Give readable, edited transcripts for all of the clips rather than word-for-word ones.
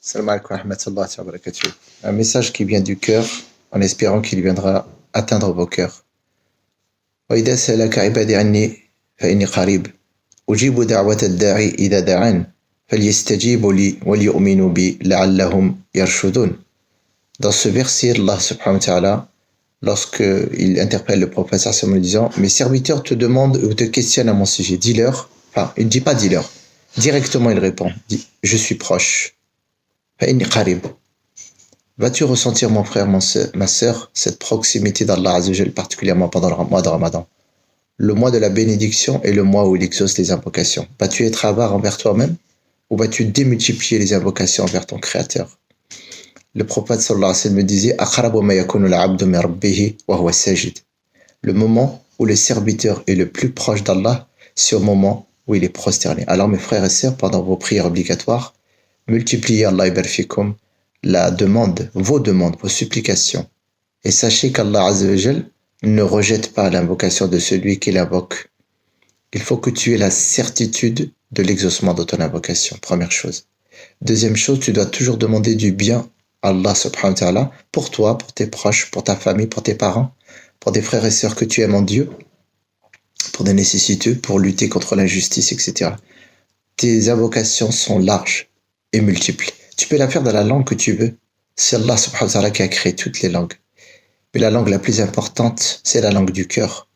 Salam alaikum wa rahmatullahi wa barakatuh. Un message qui vient du cœur en espérant qu'il viendra atteindre vos cœurs. وإذا سألك عبادي عني فإني قريب أجيب دعوة الداعي إذا دعان فليستجيبوا لي وليؤمنوا بي لعلهم يرشدون. Dans ce verset, Allah subhanahu wa ta'ala, lorsqu'il interpelle le prophète sallallahu alayhi wa sallam en disant: mes serviteurs te demandent ou te questionnent à mon sujet, dis-leur, enfin, il ne dit pas dis-leur, directement il répond, dit, je suis proche. Vas-tu ressentir, mon frère, ma sœur, cette proximité d'Allah Azzawajal, particulièrement pendant le mois de Ramadan, le mois de la bénédiction et le mois où il exauce les invocations? Vas-tu être avare envers toi-même ou vas-tu démultiplier les invocations envers ton Créateur? Le prophète sallallahu alayhi wa sallam me disait: aqrabu ma yakunu al-'abdu min rabbih wa huwa sajid. Le moment où le serviteur est le plus proche d'Allah, c'est au moment où il est prosterné. Alors mes frères et sœurs, pendant vos prières obligatoires, multipliez, Allah ibarfikum, la demande, vos demandes, vos supplications. Et sachez qu'Allah Azzawajal ne rejette pas l'invocation de celui qui l'invoque. Il faut que tu aies la certitude de l'exaucement de ton invocation, première chose. Deuxième chose, tu dois toujours demander du bien à Allah subhanahu wa ta'ala pour toi, pour tes proches, pour ta famille, pour tes parents, pour des frères et sœurs que tu aimes en Dieu, pour des nécessiteux, pour lutter contre l'injustice, etc. Tes invocations sont larges et multiples. Tu peux la faire dans la langue que tu veux. C'est Allah subhanahu wa ta'ala qui a créé toutes les langues. Mais la langue la plus importante, c'est la langue du cœur.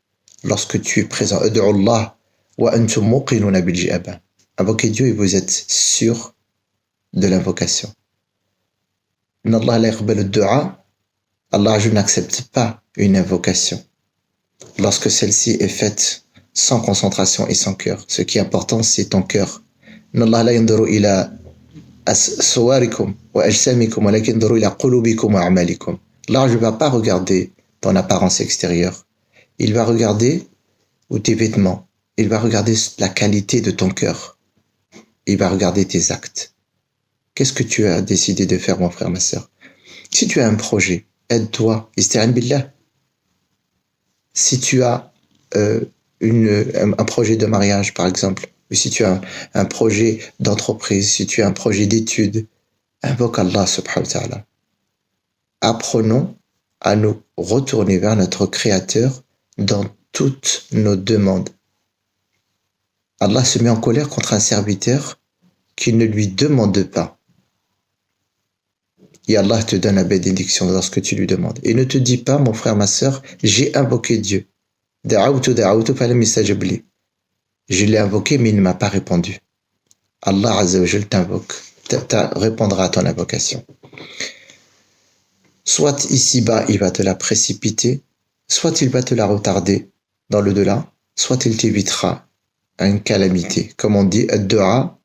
Lorsque tu es présent, Ud'ullah wa antum muqinuna bil ijaba. Invoquez Dieu et vous êtes sûr de l'invocation. Allah la yaqbalu ad-du'a. Allah n'accepte pas une invocation lorsque celle-ci est faite sans concentration et sans cœur. Ce qui est important, c'est ton cœur. Allah la yanzuru ila صوركم وأجسامكم ولكن انظروا إلى قلوبكم وأعمالكم. Là, je ne vais pas regarder ton apparence extérieure. Il va regarder tes vêtements. Il va regarder la qualité de ton cœur. Il va regarder tes actes. Qu'est-ce que tu as décidé de faire, mon frère, ma sœur? Si tu as un projet, aide-toi. Ista'in billah. Si tu as un projet de mariage, par exemple, ou si tu as un projet d'entreprise, si tu as un projet d'études, invoque Allah subhanahu wa ta'ala. Apprenons à nous retourner vers notre Créateur dans toutes nos demandes. Allah se met en colère contre un serviteur qui ne lui demande pas. Et Allah te donne la bénédiction lorsque tu lui demandes. Et ne te dis pas, mon frère, ma sœur, j'ai invoqué Dieu. Da'awtu falam yastajab li. Je l'ai invoqué, mais il ne m'a pas répondu. Allah Azzawajal répondra à ton invocation. Soit ici-bas, il va te la précipiter, soit il va te la retarder dans le delà, soit il t'évitera une calamité. Comme on dit, ad-du'a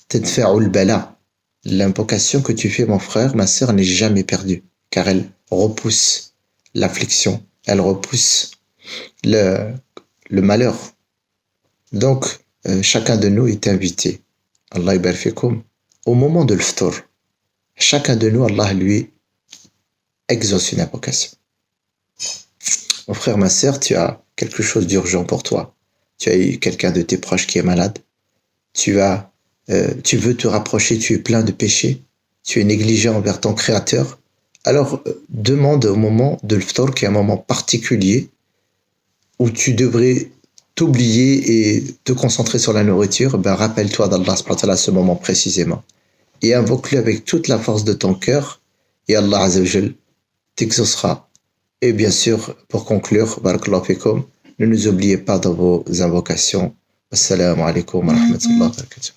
tadfa'ul bala. L'invocation que tu fais, mon frère, ma sœur, n'est jamais perdue, car elle repousse l'affliction, elle repousse le malheur. Donc, chacun de nous est invité, Allah ibarfikum, au moment de l'ftour. Chacun de nous, Allah lui exauce une invocation. Mon frère, ma sœur, tu as quelque chose d'urgent pour toi. Tu as eu quelqu'un de tes proches qui est malade. Tu veux te rapprocher, tu es plein de péchés. Tu es négligent envers ton Créateur. Alors, demande au moment de l'ftour, qui est un moment particulier, où tu devrais t'oublier et te concentrer sur la nourriture, rappelle-toi d'Allah à ce moment précisément. Et invoque-le avec toute la force de ton cœur, et Allah Azzawajal t'exaucera. Et bien sûr, pour conclure, barakallahu fikum, ne nous oubliez pas dans vos invocations. Assalamu alaikum wa rahmatullahi wa barakatuh.